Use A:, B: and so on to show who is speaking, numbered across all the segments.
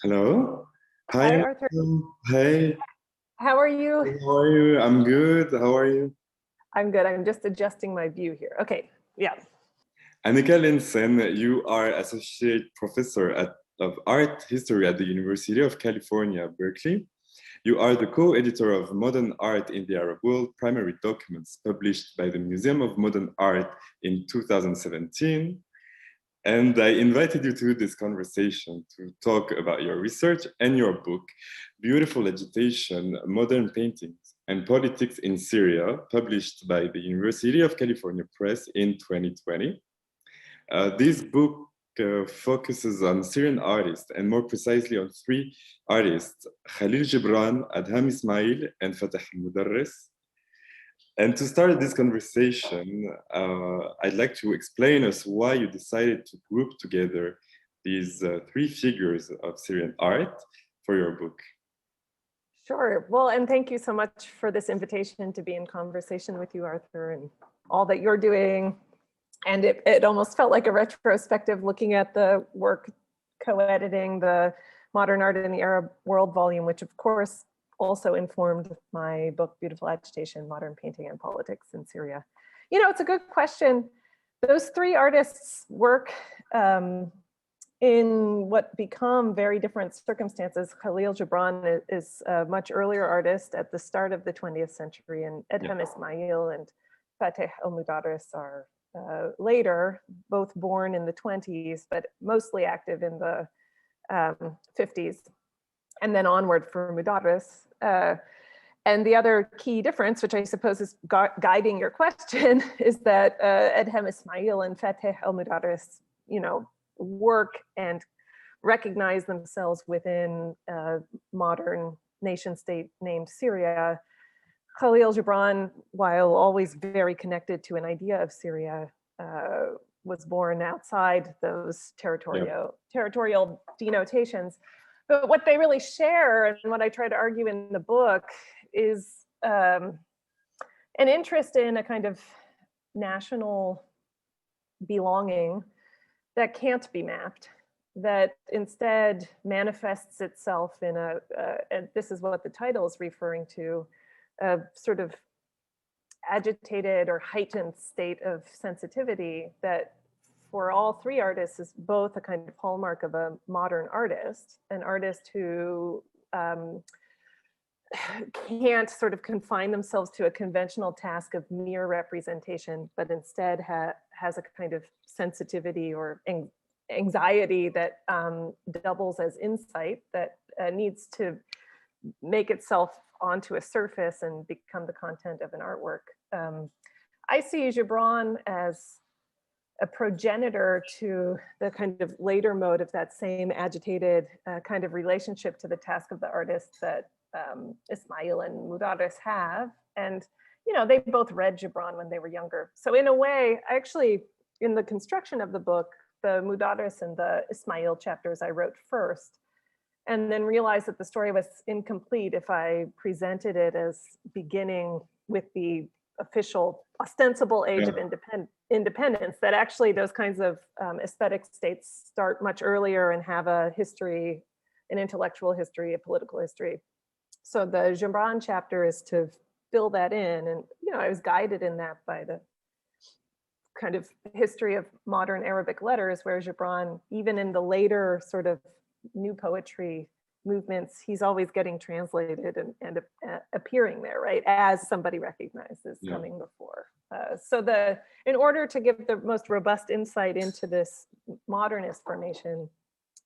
A: Hello. Hi.
B: Hi, Arthur.
A: Hey.
B: How are you?
A: How are you? I'm good. How are you?
B: I'm good. I'm just adjusting my view here. Okay. Yeah.
A: Anneka Lenssen, you are associate professor of art history at the University of California, Berkeley. You are the co-editor of Modern Art in the Arab World Primary Documents, published by the Museum of Modern Art in 2017. And I invited you to this conversation to talk about your research and your book, Beautiful Agitation, Modern Paintings and Politics in Syria, published by the University of California Press in 2020. This book focuses on Syrian artists, and more precisely on three artists, Khalil Gibran, Adham Ismail, and Fatah Mudarris. And to start this conversation, I'd like to explain us why you decided to group together these three figures of Syrian art for your book.
B: Sure. Well, and thank you so much for this invitation to be in conversation with you, Arthur, and all that you're doing. And it almost felt like a retrospective looking at the work co-editing the Modern Art in the Arab World volume, which of course also informed my book, Beautiful Agitation, Modern Painting and Politics in Syria. You know, it's a good question. Those three artists work in what become very different circumstances. Khalil Gibran is a much earlier artist at the start of the 20th century, and Adham Ismail and Fateh al-Mudarris are later, both born in the 20s, but mostly active in the 50s, and then onward for Mudarris. And the other key difference, which I suppose is guiding your question, is that Adham Ismail and Fateh al-Mudarris, you know, work and recognize themselves within a modern nation state named Syria. Khalil Gibran, while always very connected to an idea of Syria, was born outside those territorial denotations. But what they really share, and what I try to argue in the book, is an interest in a kind of national belonging that can't be mapped, that instead manifests itself in and this is what the title is referring to, a sort of agitated or heightened state of sensitivity that for all three artists is both a kind of hallmark of a modern artist, an artist who can't sort of confine themselves to a conventional task of mere representation, but instead has a kind of sensitivity or anxiety that doubles as insight, that needs to make itself onto a surface and become the content of an artwork. I see Gibran as a progenitor to the kind of later mode of that same agitated kind of relationship to the task of the artist that Ismail and Mudarris have. And, you know, they both read Gibran when they were younger. So in a way, actually, in the construction of the book, the Mudarris and the Ismail chapters I wrote first, and then realized that the story was incomplete if I presented it as beginning with the official ostensible age of independence, that actually those kinds of aesthetic states start much earlier and have a history, an intellectual history, a political history. So the Gibran chapter is to fill that in. And, you know, I was guided in that by the kind of history of modern Arabic letters, where Gibran, even in the later sort of new poetry movements, he's always getting translated and appearing there, right, as somebody recognizes coming before. So in order to give the most robust insight into this modernist formation,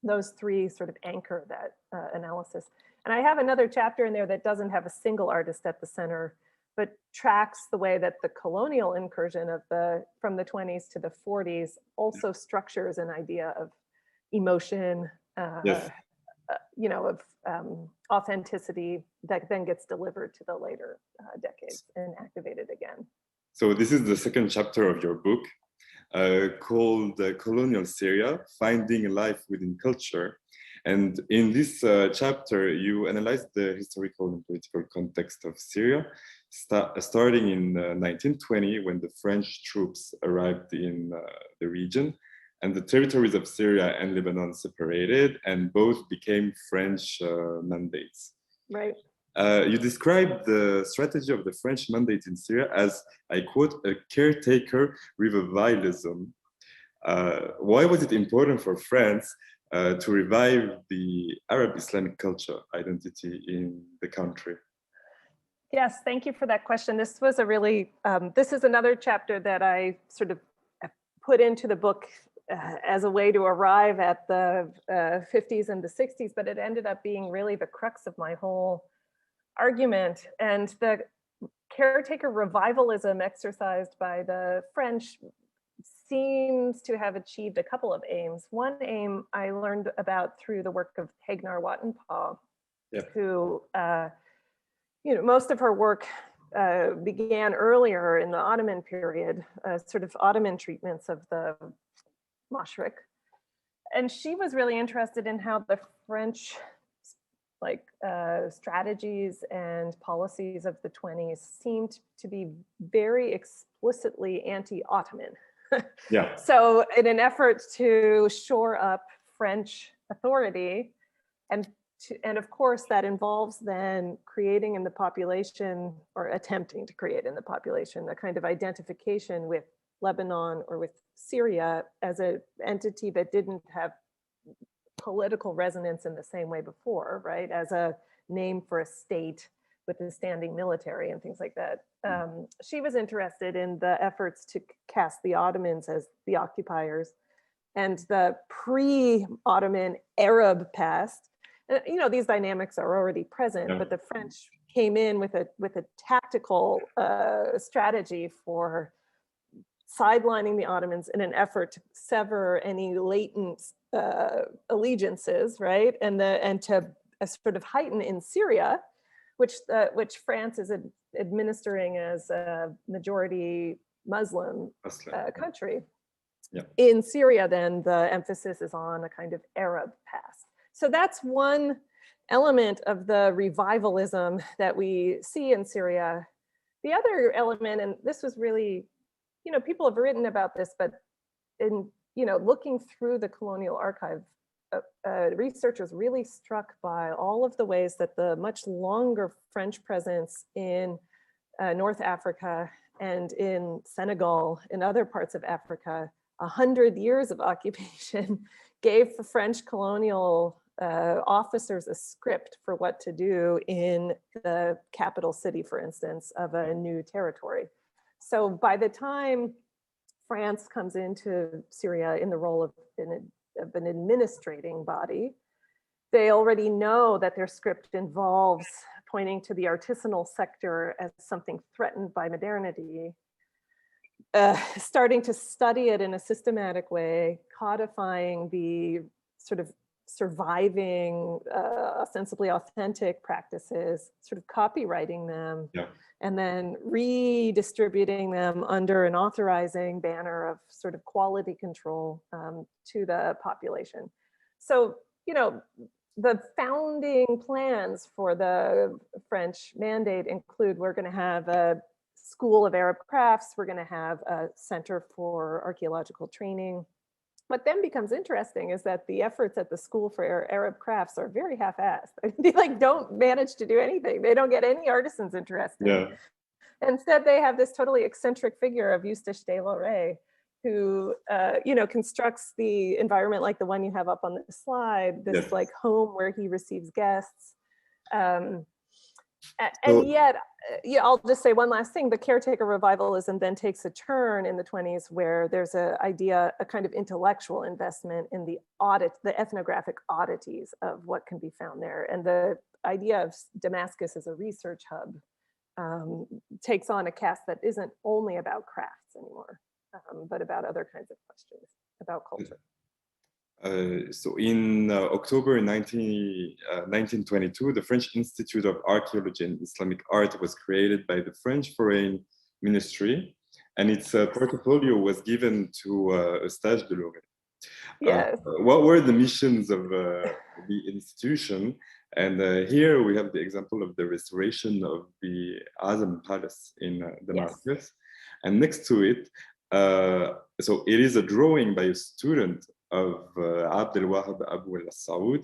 B: those three sort of anchor that analysis. And I have another chapter in there that doesn't have a single artist at the center, but tracks the way that the colonial incursion of from the 20s to the 40s also structures an idea of emotion, you know, of authenticity that then gets delivered to the later decades and activated again.
A: So this is the second chapter of your book, called Colonial Syria, Finding Life Within Culture. And in this chapter, you analyze the historical and political context of Syria, starting in 1920, when the French troops arrived in the region, and the territories of Syria and Lebanon separated, and both became French mandates.
B: Right.
A: You described the strategy of the French mandate in Syria as, I quote, a caretaker revivalism. Why was it important for France to revive the Arab Islamic culture identity in the country?
B: Yes, thank you for that question. This was a really, this is another chapter that I sort of put into the book as a way to arrive at the 50s and the 60s, but it ended up being really the crux of my whole argument. And the caretaker revivalism exercised by the French seems to have achieved a couple of aims. One aim I learned about through the work of Hegnar Wattenpaugh, who, most of her work began earlier in the Ottoman period, sort of Ottoman treatments of the Mashriq. And she was really interested in how the French strategies and policies of the 20s seemed to be very explicitly anti-Ottoman.
A: Yeah.
B: So in an effort to shore up French authority, and of course that involves then creating in the population, or attempting to create in the population, a kind of identification with Lebanon or with Syria as an entity that didn't have political resonance in the same way before, right? As a name for a state with a standing military and things like that. She was interested in the efforts to cast the Ottomans as the occupiers and the pre-Ottoman Arab past. These dynamics are already present, but the French came in with a tactical strategy for sidelining the Ottomans in an effort to sever any latent allegiances, right? And to sort of heighten in Syria, which France is administering as a majority Muslim country. Yeah. In Syria, then the emphasis is on a kind of Arab past. So that's one element of the revivalism that we see in Syria. The other element, and this was really, people have written about this, but in looking through the colonial archive, researchers really struck by all of the ways that the much longer French presence in North Africa and in Senegal and other parts of Africa, 100 years of occupation, gave the French colonial officers a script for what to do in the capital city, for instance, of a new territory. So by the time France comes into Syria in the role of an administrating body, they already know that their script involves pointing to the artisanal sector as something threatened by modernity, starting to study it in a systematic way, codifying the sort of surviving, ostensibly authentic practices, sort of copywriting them, and then redistributing them under an authorizing banner of sort of quality control to the population. So, the founding plans for the French mandate include, we're going to have a school of Arab crafts, we're going to have a center for archaeological training. What then becomes interesting is that the efforts at the School for Arab Crafts are very half-assed. They don't manage to do anything. They don't get any artisans interested. Yeah. Instead, they have this totally eccentric figure of Eustache de Lorey, who constructs the environment like the one you have up on the slide, this like home where he receives guests. And yet, I'll just say one last thing, the caretaker revivalism then takes a turn in the 20s where there's a kind of intellectual investment in the ethnographic oddities of what can be found there. And the idea of Damascus as a research hub takes on a cast that isn't only about crafts anymore, but about other kinds of questions about culture.
A: So in October 1922, the French Institute of Archeology and Islamic Art was created by the French Foreign Ministry, and its portfolio was given to Eustache de Lorey.
B: Yes.
A: What were the missions of the institution? And here we have the example of the restoration of the Azam Palace in Damascus. Yes. And next to it, So it is a drawing by a student of Abdel Wahab Abu al Saud,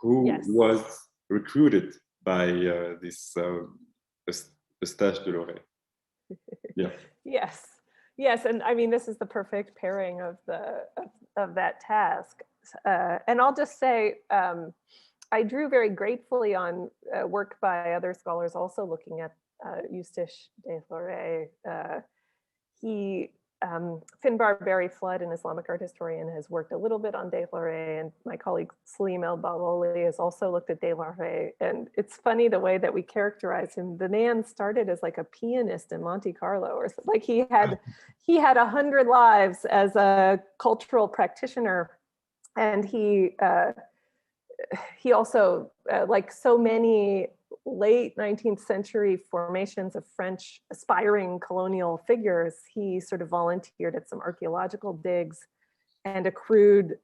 A: who
B: Yes.
A: was recruited by this Eustache de Lorey. Yeah.
B: Yes, yes, and I mean this is the perfect pairing of that task. And I'll just say, I drew very gratefully on work by other scholars also looking at Eustache de Lorey. Finbar Barry Flood, an Islamic art historian, has worked a little bit on de Lorey, and my colleague Salim El Baloli has also looked at de Lorey. And it's funny the way that we characterize him. The man started as like a pianist in Monte Carlo, or like he had 100 lives as a cultural practitioner, and he also, like so many late 19th century formations of French aspiring colonial figures, he sort of volunteered at some archaeological digs and accrued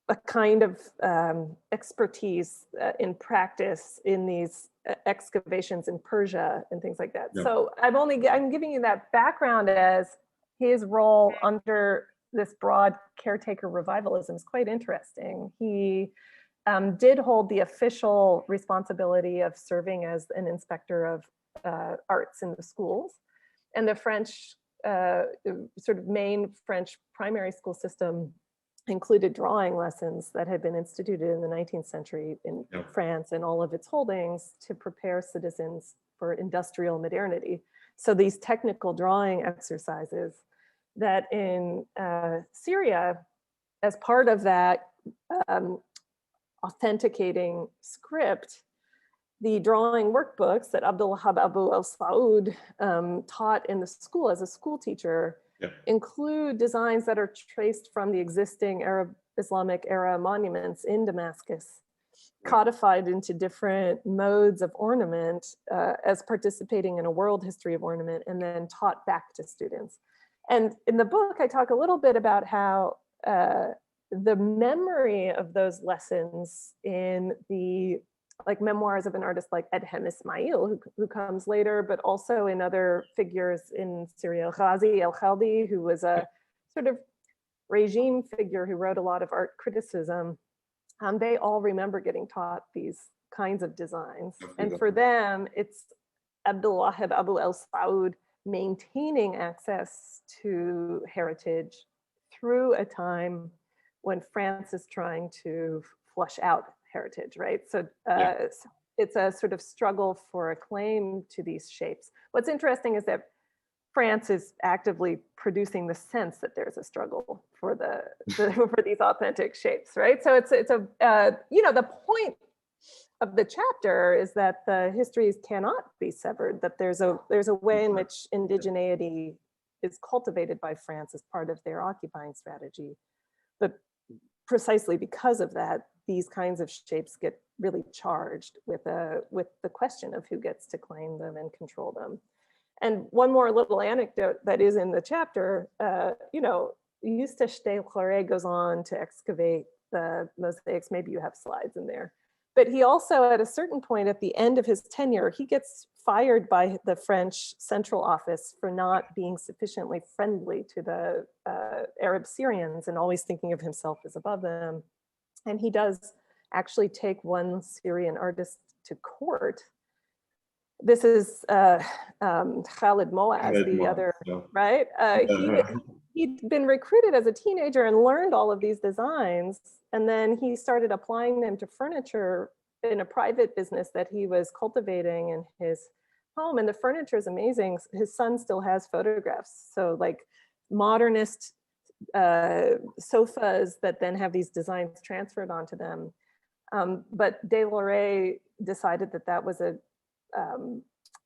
B: a kind of expertise in practice in these excavations in Persia and things like that. Yeah. So I'm giving you that background as his role under this broad caretaker revivalism is quite interesting. He did hold the official responsibility of serving as an inspector of arts in the schools. And the French, sort of main French primary school system included drawing lessons that had been instituted in the 19th century in France and all of its holdings to prepare citizens for industrial modernity. So these technical drawing exercises that in Syria, as part of that authenticating script, the drawing workbooks that Abdul Wahab Abu al Saud taught in the school as a school teacher include designs that are traced from the existing Arab Islamic era monuments in Damascus, codified into different modes of ornament as participating in a world history of ornament, and then taught back to students. And in the book, I talk a little bit about how the memory of those lessons in the memoirs of an artist like Edhem Ismail, who comes later, but also in other figures in Syria, Ghazi el-Khaldi, who was a sort of regime figure who wrote a lot of art criticism. They all remember getting taught these kinds of designs. And for them, it's Abdul Wahab Abu al Saud maintaining access to heritage through a time when France is trying to flush out heritage, right? So it's a sort of struggle for a claim to these shapes. What's interesting is that France is actively producing the sense that there's a struggle for for these authentic shapes, right? So it's a you know, the point of the chapter is that the histories cannot be severed, that there's a way in which indigeneity is cultivated by France as part of their occupying strategy. But precisely because of that, these kinds of shapes get really charged with the question of who gets to claim them and control them. And one more little anecdote that is in the chapter, you know, Eustache de Lorey goes on to excavate the mosaics. Maybe you have slides in there. But he also, at a certain point at the end of his tenure, he gets fired by the French Central Office for not being sufficiently friendly to the Arab Syrians and always thinking of himself as above them. And he does actually take one Syrian artist to court. This is Khalid Moaz, the other, right? He'd been recruited as a teenager and learned all of these designs. And then he started applying them to furniture in a private business that he was cultivating in his home. And the furniture is amazing. His son still has photographs. So like modernist sofas that then have these designs transferred onto them. But de Lorey decided that that was a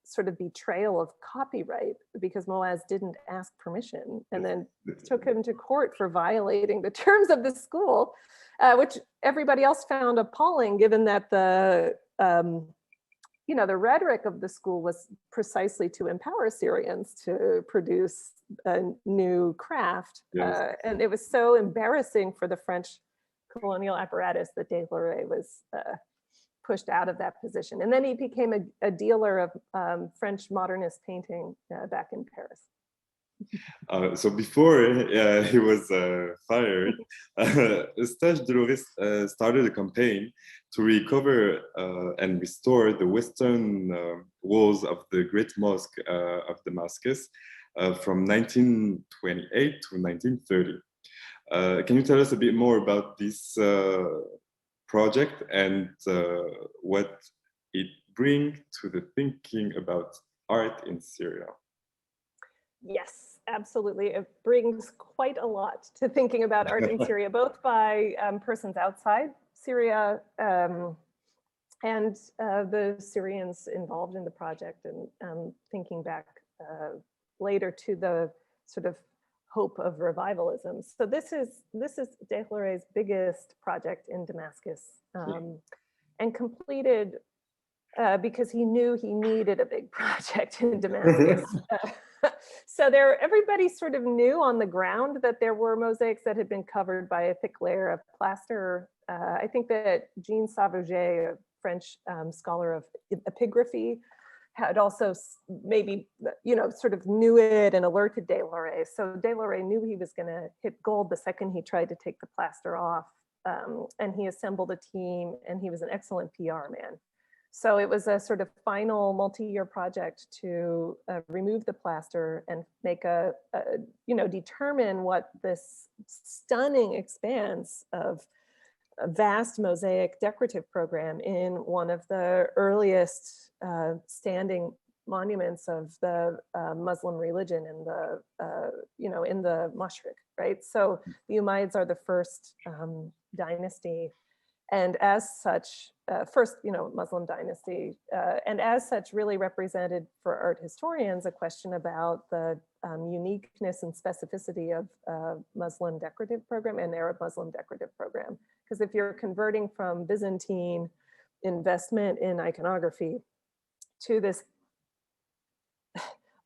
B: sort of betrayal of copyright because Moaz didn't ask permission, and then took him to court for violating the terms of the school, which everybody else found appalling, given that the you know, the rhetoric of the school was precisely to empower Syrians to produce a new craft. And it was so embarrassing for the French colonial apparatus that de Lorey was pushed out of that position. And then he became a dealer of French modernist painting back in Paris.
A: So before he was fired, Eustache de Lorey started a campaign to recover and restore the western walls of the Great Mosque of Damascus from 1928 to 1930. Can you tell us a bit more about this project and what it brings to the thinking about art in Syria?
B: Yes, absolutely. It brings quite a lot to thinking about art in Syria, both by persons outside Syria and the Syrians involved in the project, and thinking back later to the sort of hope of revivalism. So this is de Lorey's biggest project in Damascus, and completed because he knew he needed a big project in Damascus. So everybody sort of knew on the ground that there were mosaics that had been covered by a thick layer of plaster. I think that Jean Savouget, a French scholar of epigraphy, had also maybe, sort of knew it and alerted de Lorey. So de Lorey knew he was going to hit gold the second he tried to take the plaster off. And he assembled a team, and he was an excellent PR man. So it was a sort of final multi-year project to remove the plaster and make determine what this stunning expanse of a vast mosaic decorative program in one of the earliest standing monuments of the Muslim religion in the Mashriq, right? So the Umayyads are the first dynasty, and as such, first, Muslim dynasty, and as such really represented for art historians a question about the uniqueness and specificity of Muslim decorative program and Arab Muslim decorative program. Because if you're converting from Byzantine investment in iconography to this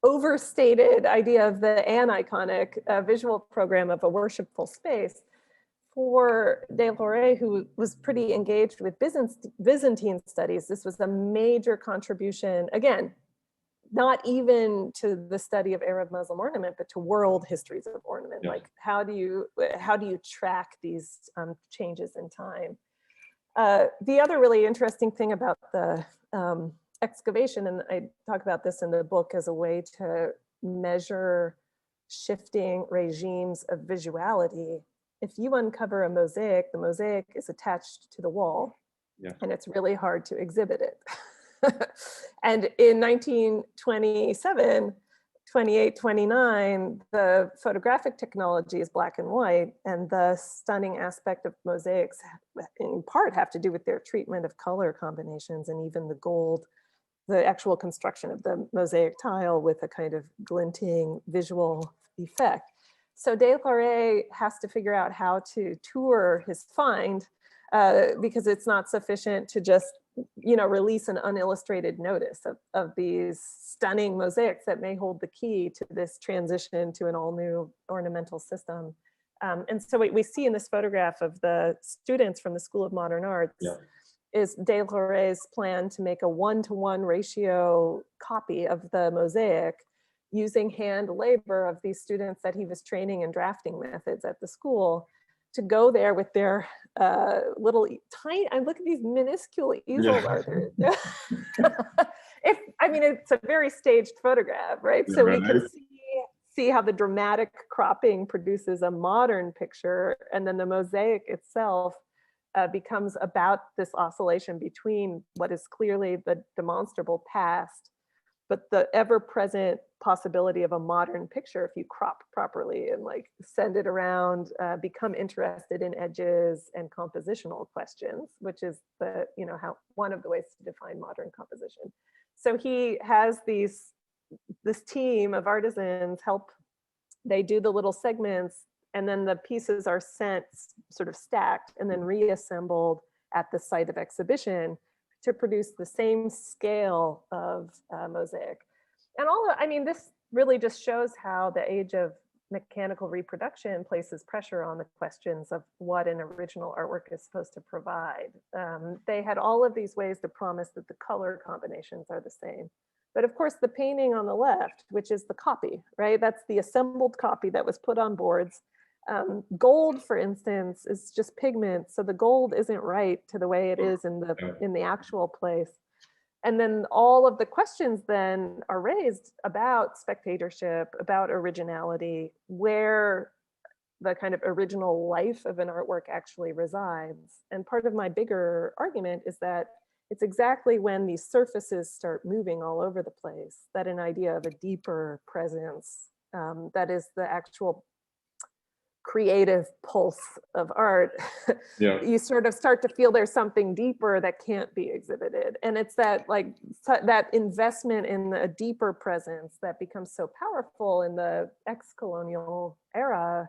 B: overstated idea of the aniconic visual program of a worshipful space, for de Lorey, who was pretty engaged with Byzantine studies, this was a major contribution, again, not even to the study of Arab Muslim ornament, but to world histories of ornament. Yeah. Like how do you track these changes in time? The other really interesting thing about the excavation, and I talk about this in the book as a way to measure shifting regimes of visuality. If you uncover a mosaic, the mosaic is attached to the wall, and it's really hard to exhibit it. And in 1927, 28, 29, the photographic technology is black and white, and the stunning aspect of mosaics in part have to do with their treatment of color combinations, and even the gold, the actual construction of the mosaic tile with a kind of glinting visual effect. So de Lorey has to figure out how to tour his find, because it's not sufficient to just release an unillustrated notice of these stunning mosaics that may hold the key to this transition to an all new ornamental system. And so what we see in this photograph of the students from the School of Modern Arts is de Lorey's plan to make a 1-to-1 ratio copy of the mosaic using hand labor of these students that he was training in drafting methods at the school, to go there with their little tiny, I look at these minuscule easels, Arthur. It's a very staged photograph, right? So we can see how the dramatic cropping produces a modern picture, and then the mosaic itself becomes about this oscillation between what is clearly the demonstrable past, but the ever-present possibility of a modern picture if you crop properly and send it around, become interested in edges and compositional questions, which is how one of the ways to define modern composition. So he has this team of artisans help. They do the little segments, and then the pieces are sent sort of stacked and then reassembled at the site of exhibition to produce the same scale of mosaic. And this really just shows how the age of mechanical reproduction places pressure on the questions of what an original artwork is supposed to provide. They had all of these ways to promise that the color combinations are the same, But of course, the painting on the left, which is the copy, right? That's the assembled copy that was put on boards. Gold, for instance, is just pigment. So the gold isn't right to the way it is in the actual place. And then all of the questions then are raised about spectatorship, about originality, where the kind of original life of an artwork actually resides. And part of my bigger argument is that it's exactly when these surfaces start moving all over the place that an idea of a deeper presence, that is the actual creative pulse of art,
A: Yeah.
B: you sort of start to feel there's something deeper that can't be exhibited. And it's that like that investment in a deeper presence that becomes so powerful in the ex-colonial era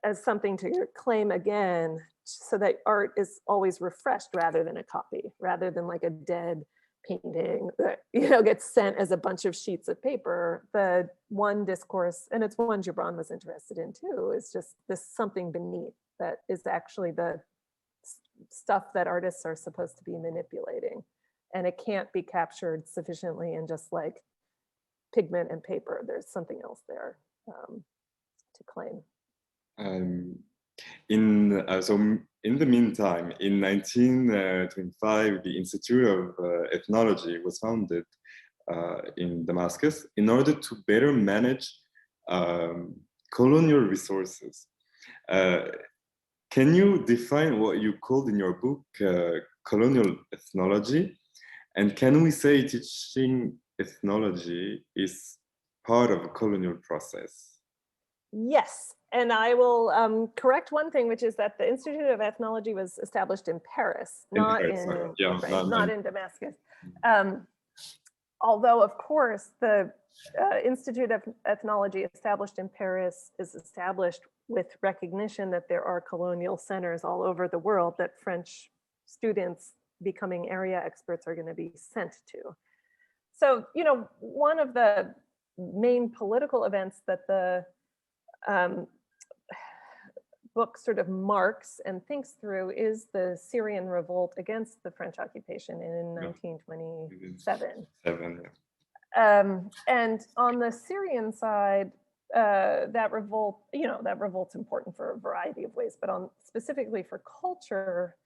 B: as something to claim again, so that art is always refreshed rather than a copy, rather than like a dead painting that gets sent as a bunch of sheets of paper. The one discourse, and it's one Gibran was interested in too, is just this something beneath that is actually the stuff that artists are supposed to be manipulating, and it can't be captured sufficiently in just like pigment and paper. There's something else there to claim.
A: In the meantime, in 1925, the Institute of Ethnology was founded in Damascus in order to better manage colonial resources. Can you define what you called in your book colonial ethnology? And can we say teaching ethnology is part of a colonial process?
B: Yes, and I will correct one thing, which is that the Institute of Ethnology was established in Paris, not in Damascus. Although, of course, the Institute of Ethnology established in Paris is established with recognition that there are colonial centers all over the world that French students becoming area experts are going to be sent to. So, one of the main political events that the book sort of marks and thinks through is the Syrian revolt against the French occupation in 1927. And on the Syrian side, that revolt's important for a variety of ways, but specifically for culture,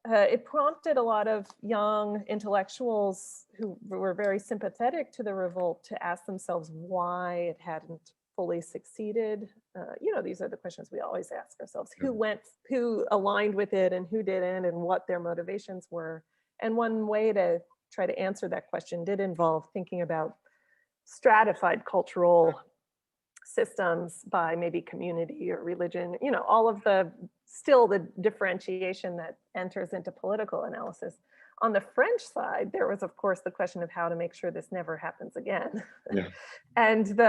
B: it prompted a lot of young intellectuals who were very sympathetic to the revolt to ask themselves why it hadn't fully succeeded. These are the questions we always ask ourselves: who aligned with it and who didn't, and what their motivations were. And one way to try to answer that question did involve thinking about stratified cultural systems by maybe community or religion, all of the differentiation that enters into political analysis. On the French side, there was, of course, the question of how to make sure this never happens again. Yeah. And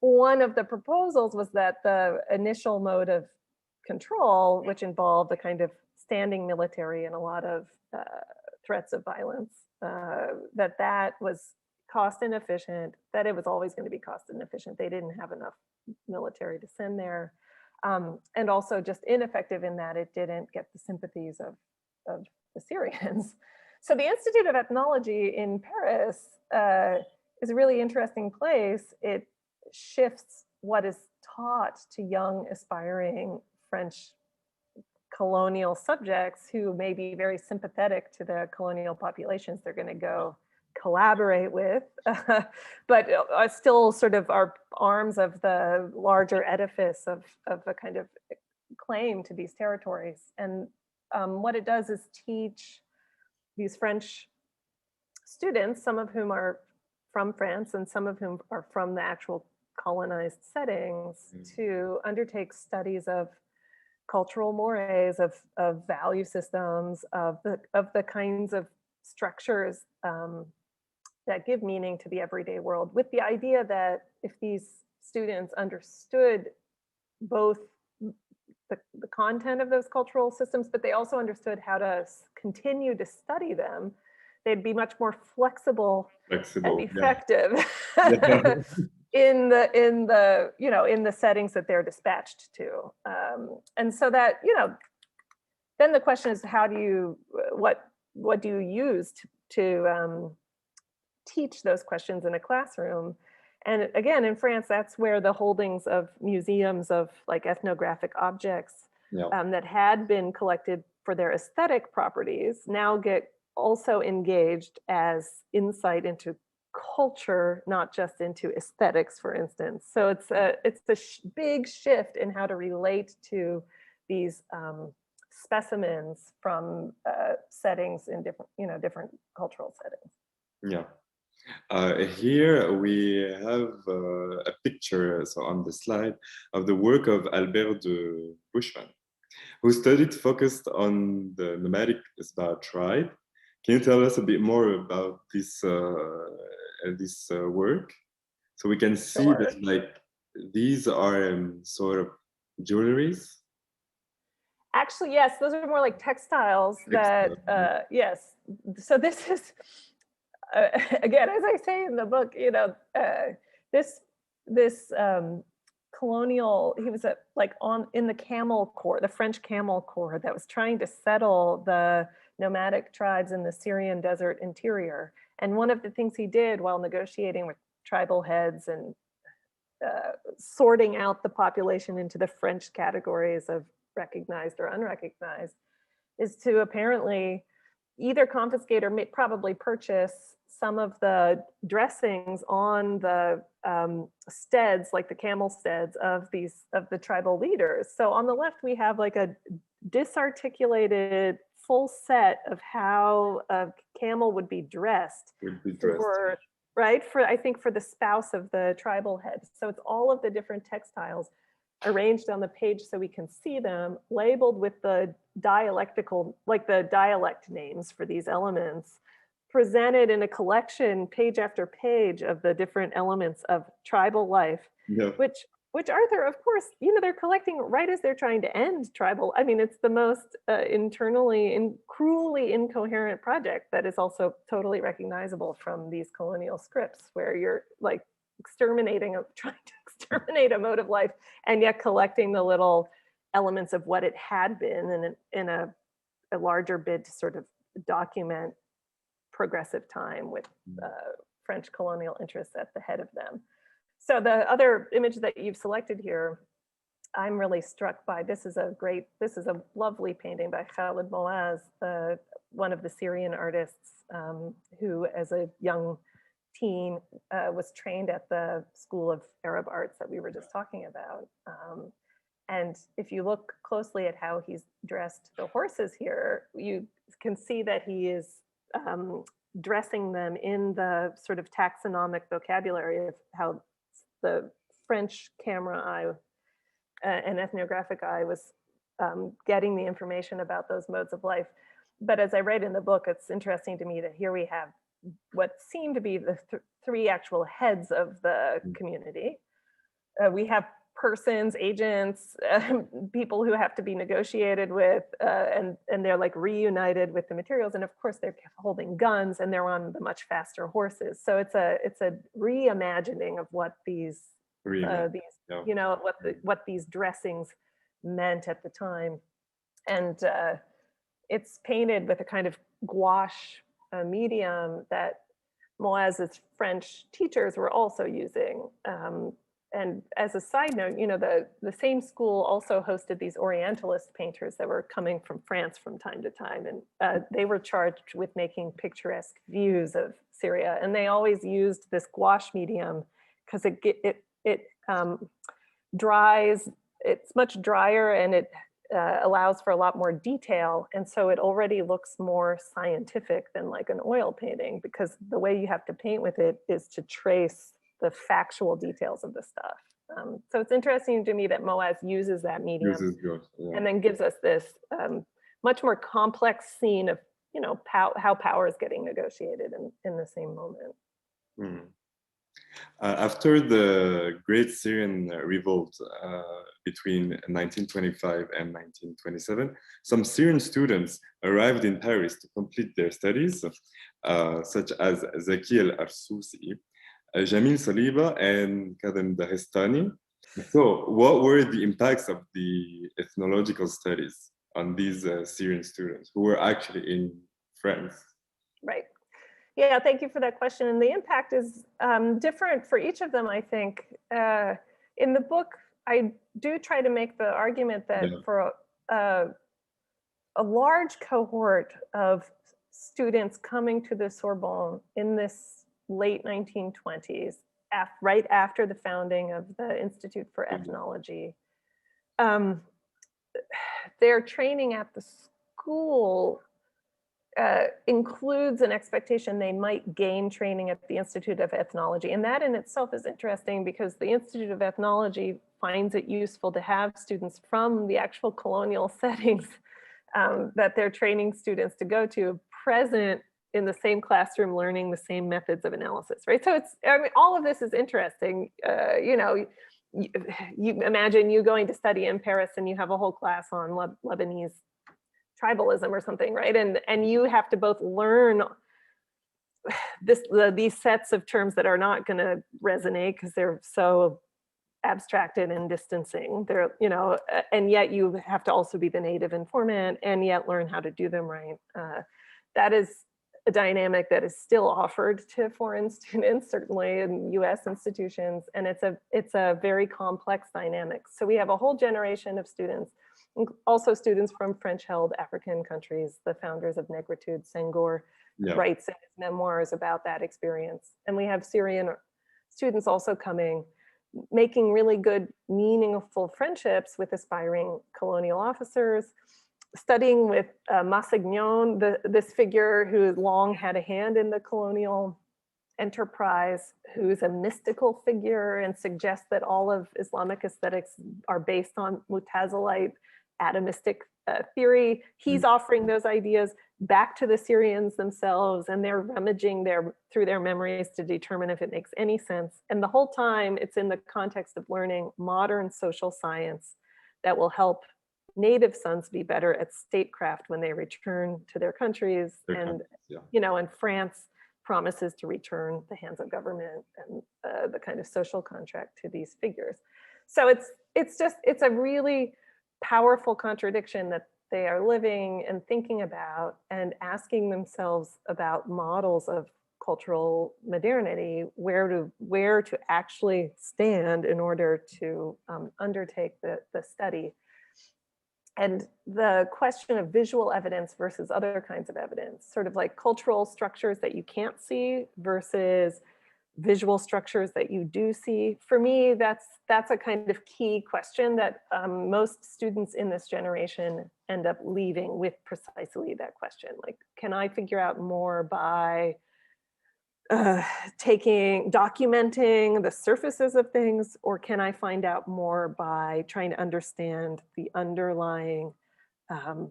B: one of the proposals was that the initial mode of control, which involved a kind of standing military and a lot of threats of violence, that was cost inefficient, that it was always going to be cost inefficient. They didn't have enough military to send there. And also just ineffective in that it didn't get the sympathies of the Syrians. So the Institute of Ethnology in Paris is a really interesting place. It shifts what is taught to young aspiring French colonial subjects who may be very sympathetic to the colonial populations they're going to go collaborate with, but still sort of are arms of the larger edifice of a kind of claim to these territories. And what it does is teach these French students, some of whom are from France and some of whom are from the actual colonized settings, to undertake studies of cultural mores, of value systems, of the kinds of structures that give meaning to the everyday world, with the idea that if these students understood both the content of those cultural systems, but they also understood how to continue to study them, they'd be much more flexible and effective, yeah. in the settings that they're dispatched to. And so that, then the question is, what do you use to teach those questions in a classroom. And again, in France, that's where the holdings of museums of like ethnographic objects that had been collected for their aesthetic properties now get also engaged as insight into culture, not just into aesthetics, for instance. So it's a big shift in how to relate to these specimens from settings in different cultural settings.
A: Yeah. Here we have a picture, so on the slide, of the work of Albert de Bushman, who focused on the nomadic Isba tribe. Can you tell us a bit more about this work? So we can see that like these are sort of jewelries.
B: Actually, yes, those are more like textiles that, yes. So this is, again, as I say in the book, this colonial, he was in the Camel Corps, the French Camel Corps that was trying to settle the nomadic tribes in the Syrian desert interior. And one of the things he did while negotiating with tribal heads and sorting out the population into the French categories of recognized or unrecognized is to apparently either confiscate or probably purchase some of the dressings on the steads, like the camel steads of the tribal leaders. So on the left, we have like a disarticulated full set of how a camel would be dressed. For I think for the spouse of the tribal head. So it's all of the different textiles arranged on the page so we can see them, labeled with the dialectical, like the dialect names for these elements, presented in a collection page after page of the different elements of tribal life, which Arthur, of course, they're collecting right as they're trying to end tribal. I mean, it's the most internally and cruelly incoherent project that is also totally recognizable from these colonial scripts, where you're like trying to exterminate a mode of life, and yet collecting the little elements of what it had been in a larger bid to sort of document progressive time with French colonial interests at the head of them. So the other image that you've selected here, I'm really struck by. This is a lovely painting by Khaled Moaz, one of the Syrian artists who, as a young teen, was trained at the School of Arab Arts that we were just talking about. And if you look closely at how he's dressed the horses here, you can see that he is dressing them in the sort of taxonomic vocabulary of how the French camera eye and ethnographic eye was getting the information about those modes of life. But as I write in the book, it's interesting to me that here we have what seem to be the three actual heads of the community. We have persons, agents, people who have to be negotiated with, and they're like reunited with the materials. And of course, they're holding guns and they're on the much faster horses. So it's a reimagining of what these what these dressings meant at the time. And it's painted with a kind of gouache medium that Moaz's French teachers were also using. And as a side note, the same school also hosted these Orientalist painters that were coming from France from time to time. And they were charged with making picturesque views of Syria. And they always used this gouache medium because it dries, it's much drier, and it allows for a lot more detail. And so it already looks more scientific than like an oil painting, because the way you have to paint with it is to trace the factual details of the stuff. So it's interesting to me that Moaz uses that medium and then gives us this much more complex scene of how power is getting negotiated in the same moment.
A: After the Great Syrian Revolt between 1925 and 1927, some Syrian students arrived in Paris to complete their studies, such as Zaki al-Arsousi, Jamil Saliba, and Kadem Dahestani. So what were the impacts of the ethnological studies on these Syrian students who were actually in France?
B: Right. Yeah, thank you for that question. And the impact is different for each of them, I think. In the book, I do try to make the argument that
A: Yeah.
B: for a large cohort of students coming to the Sorbonne in this late 1920s, right after the founding of the Institute for Ethnology, their training at the school includes an expectation they might gain training at the Institute of Ethnology. And that in itself is interesting because the Institute of Ethnology finds it useful to have students from the actual colonial settings that they're training students to go to present in the same classroom, learning the same methods of analysis, right? So it's, I mean, all of this is interesting. You know, you imagine you going to study in Paris and you have a whole class on Lebanese tribalism or something, right? And you have to both learn these sets of terms that are not going to resonate because they're so abstracted and distancing. They're, you know, and yet you have to also be the native informant and yet learn how to do them right. That is a dynamic that is still offered to foreign students, certainly in US institutions, and it's a very complex dynamic. So we have a whole generation of students, also students from French-held African countries. The founders of Negritude, Senghor, writes in his memoirs about that experience. And we have Syrian students also coming, making really good, meaningful friendships with aspiring colonial officers, studying with Massignon, this figure who long had a hand in the colonial enterprise, who's a mystical figure and suggests that all of Islamic aesthetics are based on Mutazilite atomistic theory. He's offering those ideas back to the Syrians themselves, and they're rummaging through their memories to determine if it makes any sense. And the whole time it's in the context of learning modern social science that will help native sons be better at statecraft when they return to their countries. You know, and France promises to return the hands of government and the kind of social contract to these figures. So it's a really powerful contradiction that they are living and thinking about and asking themselves about models of cultural modernity, where to actually stand in order to undertake the study. And the question of visual evidence versus other kinds of evidence, sort of like cultural structures that you can't see versus visual structures that you do see. For me, that's a kind of key question that most students in this generation end up leaving with precisely that question. Like, can I figure out more by documenting the surfaces of things, or can I find out more by trying to understand the underlying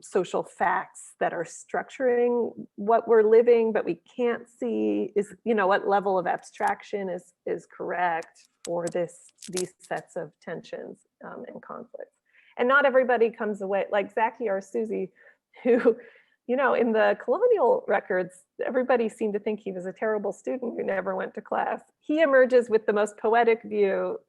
B: social facts that are structuring what we're living, but we can't see? Is, you know, what level of abstraction is correct for these sets of tensions and conflicts? And not everybody comes away like Zaki Arsuzi, who, you know, in the colonial records, everybody seemed to think he was a terrible student who never went to class. He emerges with the most poetic view.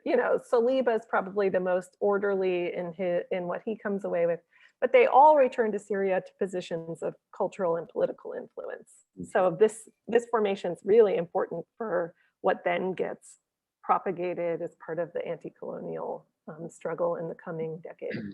B: You know, Saliba is probably the most orderly in what he comes away with, but they all return to Syria to positions of cultural and political influence. So this formation is really important for what then gets propagated as part of the anti-colonial struggle in the coming decade.